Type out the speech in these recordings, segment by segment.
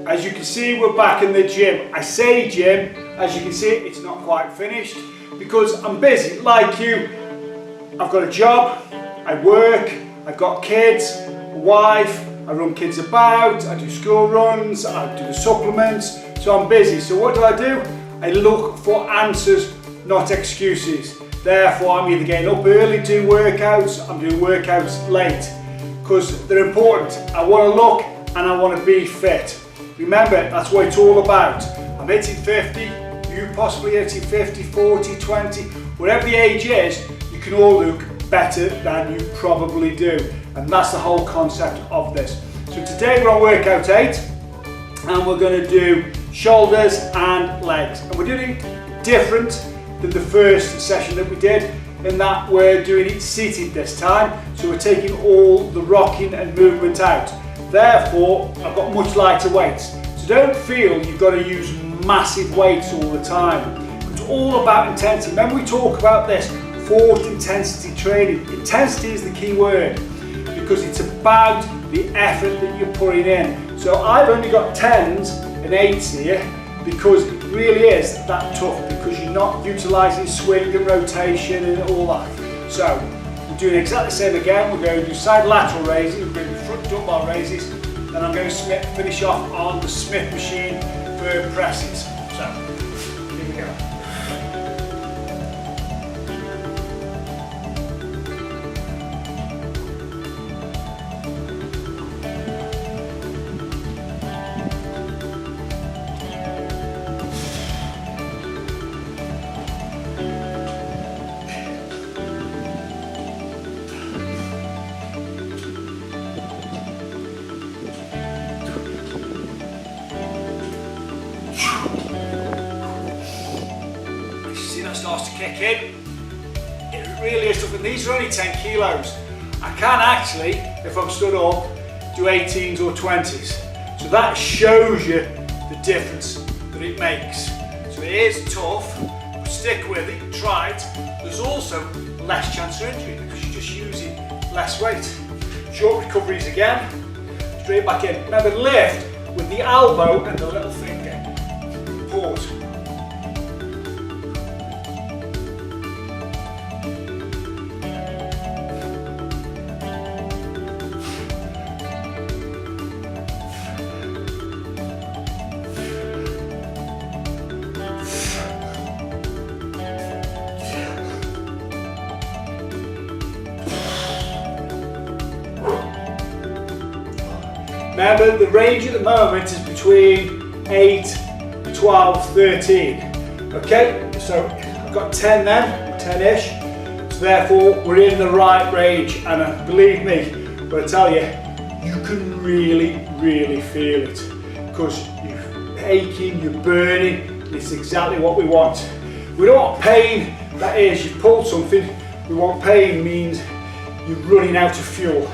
As you can see, we're back in the gym. I say gym, as you can see, it's not quite finished because I'm busy like you. I've got a job, I work, I've got kids, a wife, I run kids about, I do school runs, I do the supplements, so I'm busy. So what do? I look for answers, not excuses. Therefore, I'm either getting up early doing workouts, I'm doing workouts late, because they're important. I want to look and I want to be fit. Remember, that's what it's all about. I'm hitting 50, you possibly hitting 50, 40, 20, whatever the age is, you can all look better than you probably do. And that's the whole concept of this. So today we're on workout 8 and we're going to do shoulders and legs. And we're doing it different than the first session that we did, in that we're doing it seated this time. So we're taking all the rocking and movement out. Therefore, I've got much lighter weights. So don't feel you've got to use massive weights all the time. It's all about intensity. Remember we talk about this, forced intensity training. Intensity is the key word because it's about the effort that you're putting in. So I've only got 10s and 8s here because it really is that tough, because you're not utilising swing and rotation and all that. So we're doing exactly the same again. We're going to do side lateral raises, we're going to do front dumbbell raises, and I'm going to finish off on the Smith machine for presses. So here we go. Starts to kick in. It really is tough, and these are only 10 kilos. I can actually, if I'm stood up, do 18s or 20s. So that shows you the difference that it makes. So it is tough, but stick with it, try it. There's also less chance of injury because you're just using less weight. Short recoveries again, straight back in. Remember, lift with the elbow and the little finger. Pause. Remember, the range at the moment is between 8, 12, 13. Okay, so I've got 10 then, 10-ish. So therefore, we're in the right range. And believe me, when I tell you, you can really, really feel it. Because you're aching, you're burning, and it's exactly what we want. We don't want pain, that is, you've pulled something. We want pain means you're running out of fuel.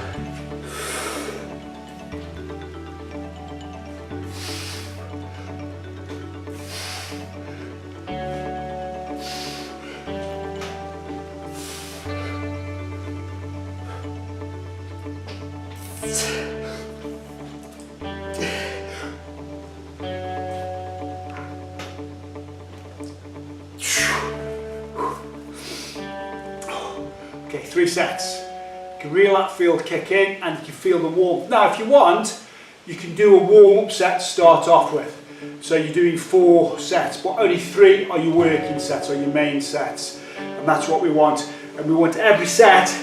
Okay, 3 sets. You can reel that feel kick in and you can feel the warmth. Now if you want, you can do a warm-up set to start off with. So you're doing 4 sets, but only 3 are your working sets or your main sets. And that's what we want. And we want every set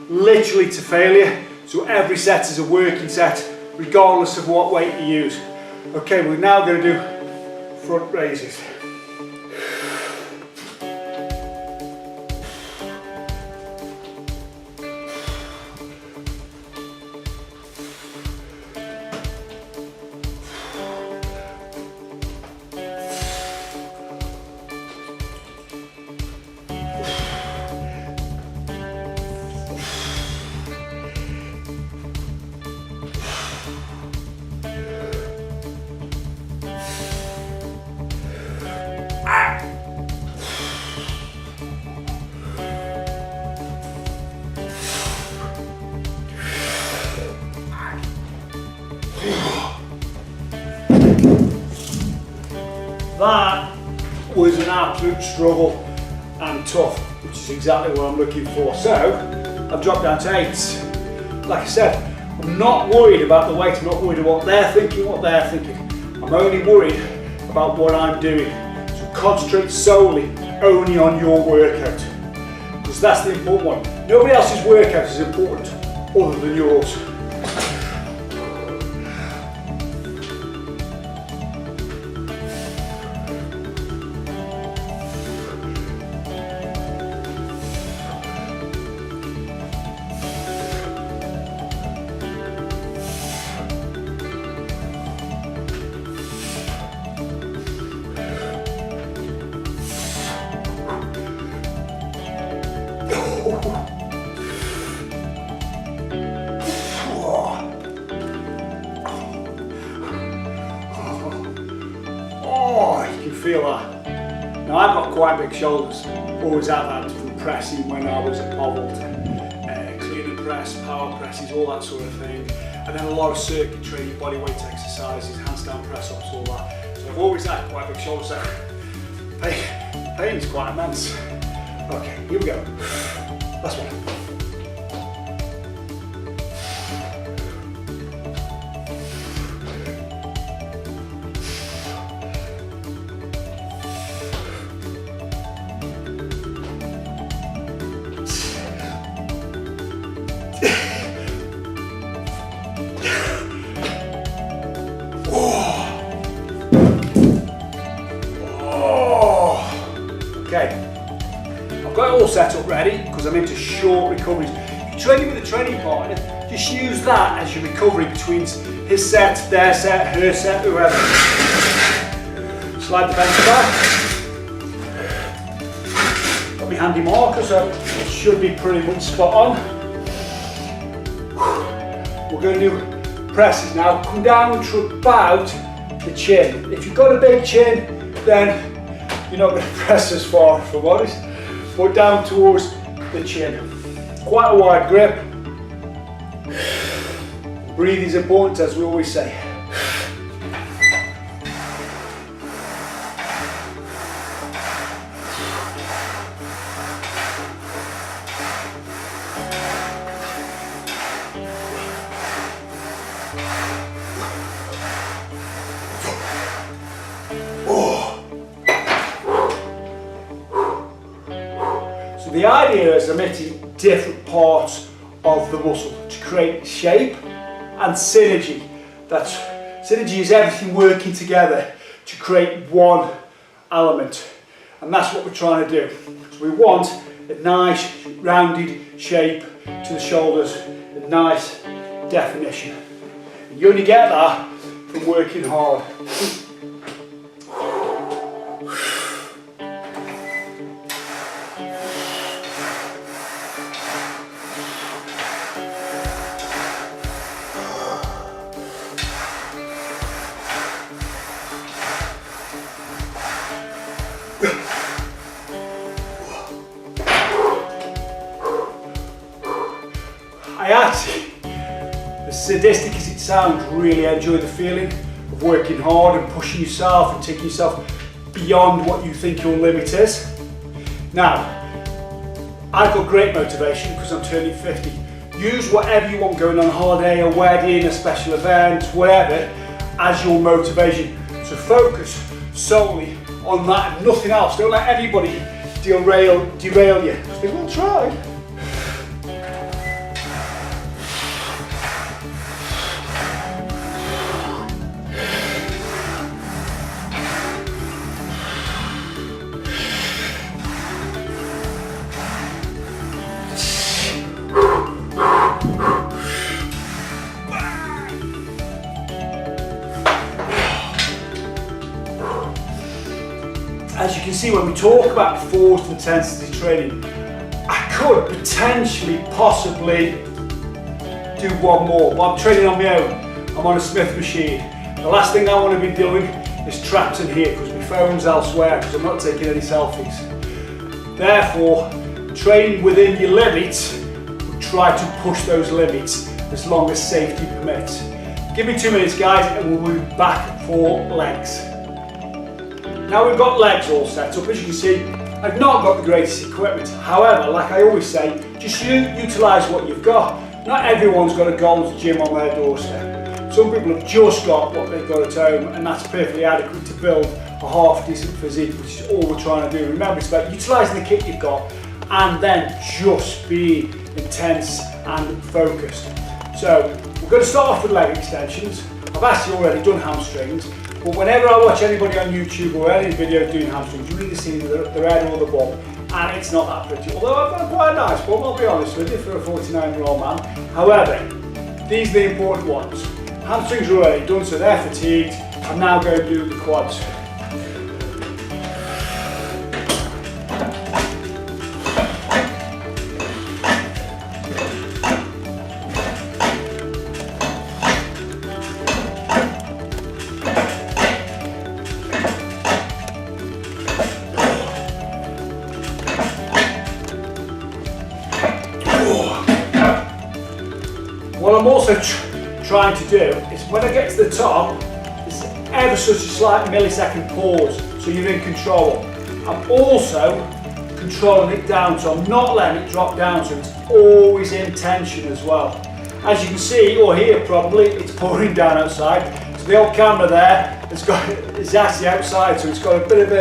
literally to failure. So every set is a working set, regardless of what weight you use. Okay, we're now going to do front raises. That was an absolute struggle and tough, which is exactly what I'm looking for. So I've dropped down to 8s. Like I said, I'm not worried about the weight, I'm not worried about what they're thinking. I'm only worried about what I'm doing. So concentrate solely only on your workout, because that's the important one. Nobody else's workout is important other than yours. Oh, you can feel that. Now I've got quite big shoulders, always have had from pressing when I was at Povalta. Clean and press, power presses, all that sort of thing. And then a lot of circuit training, body weight exercises, handstand press ups, all that. So I've always had quite big shoulders, so pain is quite immense. Okay, here we go. Last one. Okay, I've got it all set up ready because I'm into short recoveries. If you're training with a training partner, just use that as your recovery between his set, their set, her set, whoever. Slide the bench back. Got my handy marker, so it should be pretty much spot on. We're going to do presses now. Come down to about the chin. If you've got a big chin, then you're not going to press as far, if I'm honest, but down towards the chin. Quite a wide grip. Breathing is important, as we always say. The idea is I'm hitting different parts of the muscle to create shape and synergy. Synergy is everything working together to create one element, and that's what we're trying to do. So we want a nice rounded shape to the shoulders, a nice definition. And you only get that from working hard. I actually, as sadistic as it sounds, really enjoy the feeling of working hard and pushing yourself and taking yourself beyond what you think your limit is. Now, I've got great motivation because I'm turning 50. Use whatever you want going on a holiday, a wedding, a special event, whatever, as your motivation. So focus solely on that and nothing else. Don't let anybody derail you, because they will try. As you can see, when we talk about forced intensity training, I could potentially, possibly do one more, but I'm training on my own. I'm on a Smith machine. The last thing I want to be doing is trapped in here because my phone's elsewhere because I'm not taking any selfies. Therefore, train within your limits, but try to push those limits as long as safety permits. Give me 2 minutes, guys, and we'll be back for legs. Now we've got legs all set up. As you can see, I've not got the greatest equipment. However, like I always say, just utilise what you've got. Not everyone's got a Gold's Gym on their doorstep. Some people have just got what they've got at home, and that's perfectly adequate to build a half decent physique, which is all we're trying to do. Remember, it's about utilising the kit you've got and then just be intense and focused. So we're going to start off with leg extensions. I've actually already done hamstrings, but whenever I watch anybody on YouTube or any video doing hamstrings, you really see the head or the bum, and it's not that pretty. Although I've got quite a nice bum, I'll be honest with you, for a 49-year-old man. However, these are the important ones. Hamstrings are already done, so they're fatigued. I'm now going to do the quads. What I'm also trying to do is when I get to the top, there's ever such a slight millisecond pause, so you're in control. I'm also controlling it down, so I'm not letting it drop down, so it's always in tension as well. As you can see, or hear probably, it's pouring down outside. So the old camera there is actually outside, so it's got a bit of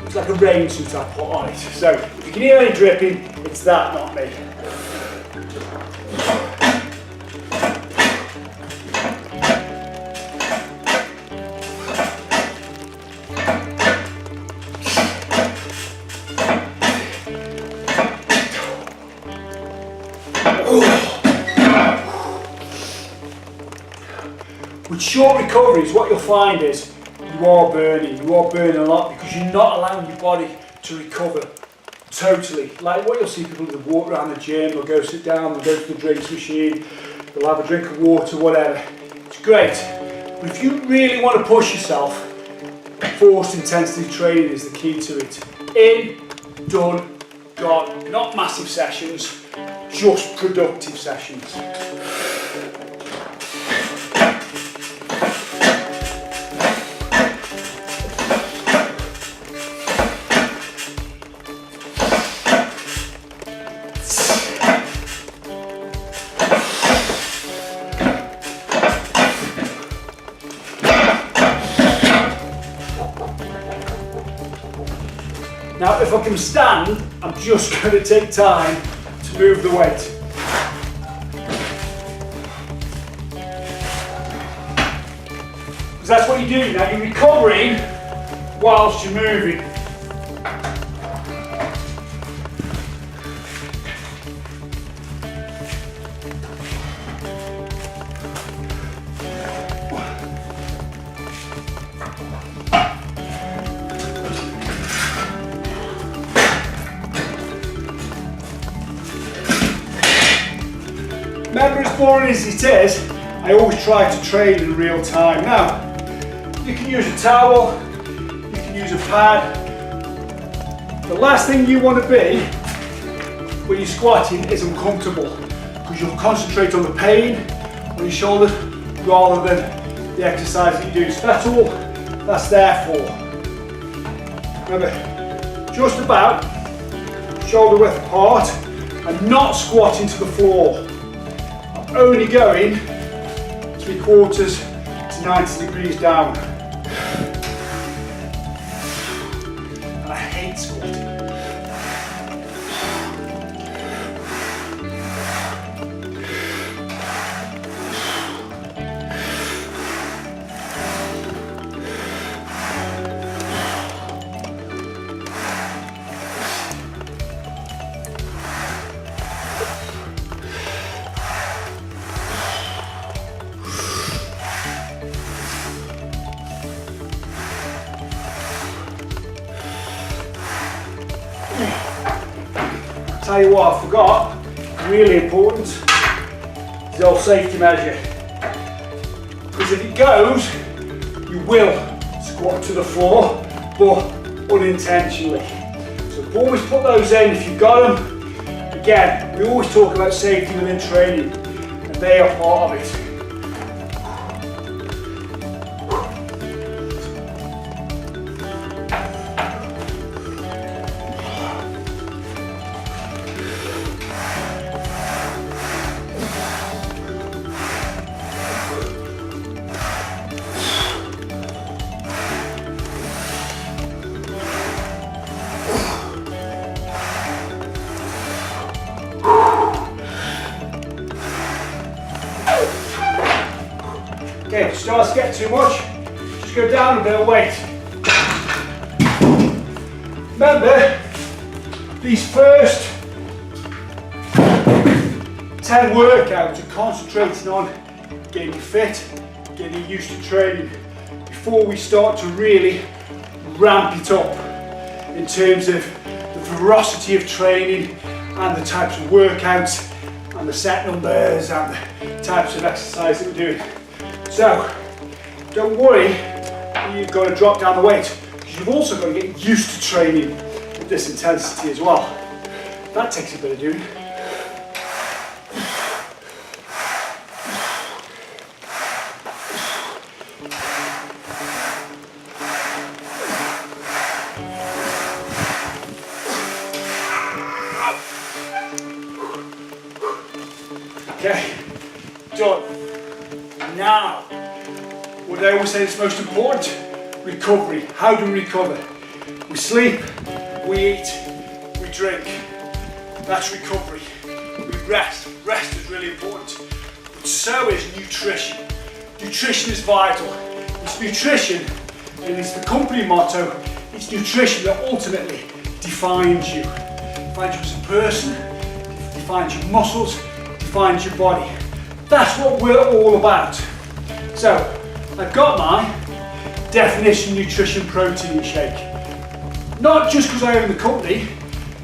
it's like a rain suit I put on it. So if you can hear any dripping, it's that, not me. With short recoveries, what you'll find is you are burning a lot because you're not allowing your body to recover totally. Like what you'll see people do, walk around the gym, they'll go sit down, they'll go to the drinks machine, they'll have a drink of water, whatever. It's great, but if you really want to push yourself, forced intensity training is the key to it. In, done, gone. Not massive sessions, just productive sessions. Now, if I can stand, I'm just going to take time to move the weight. Because that's what you're doing now, you're recovering whilst you're moving. Remember, as boring as it is, I always try to train in real time. Now, you can use a towel, you can use a pad. The last thing you want to be when you're squatting is uncomfortable, because you'll concentrate on the pain on your shoulders rather than the exercise that you do. So that's all that's there for. Remember, just about shoulder width apart and not squatting to the floor. Only going 3/4 to 90 degrees down. And I hate squatting. Tell you what I forgot, really important, is the old safety measure. Because if it goes, you will squat to the floor, but unintentionally. So always put those in if you've got them. Again, we always talk about safety within training, and they are part of it. Okay, if it starts to get too much, just go down a bit of weight. Remember, these first 10 workouts are concentrating on getting fit, getting used to training, before we start to really ramp it up in terms of the ferocity of training and the types of workouts and the set numbers and the types of exercise that we're doing. So, don't worry that you've got to drop down the weight, because you've also got to get used to training at this intensity as well. That takes a bit of doing. Okay, done. Now, what I always say is most important, recovery. How do we recover? We sleep, we eat, we drink. That's recovery. We rest. Rest is really important. But so is nutrition. Nutrition is vital. It's nutrition, and it's the company motto, it's nutrition that ultimately defines you. Defines you as a person, defines your muscles, defines your body. That's what we're all about. So, I've got my Definition Nutrition Protein Shake. Not just because I own the company,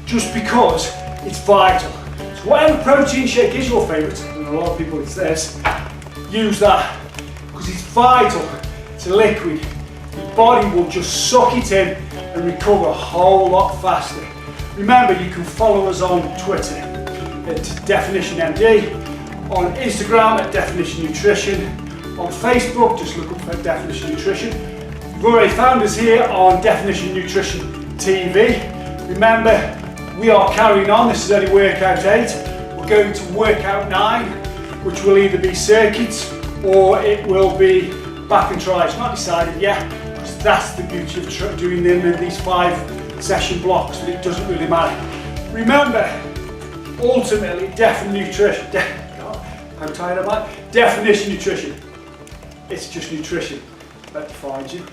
just because it's vital. So whatever protein shake is your favourite, and a lot of people it's this, use that, because it's vital. It's a liquid. Your body will just suck it in and recover a whole lot faster. Remember, you can follow us on Twitter at DefinitionMD, on Instagram at Definition Nutrition, on Facebook, just look up for Definition Nutrition. You've already found us here on Definition Nutrition TV. Remember, we are carrying on. This is only workout 8. We're going to workout 9, which will either be circuits or it will be back and try. It's not decided yet, because that's the beauty of doing them in these 5 session blocks, that it doesn't really matter. Remember, ultimately, Definition Nutrition. How tired am I? Definition Nutrition. It's just nutrition that defines you.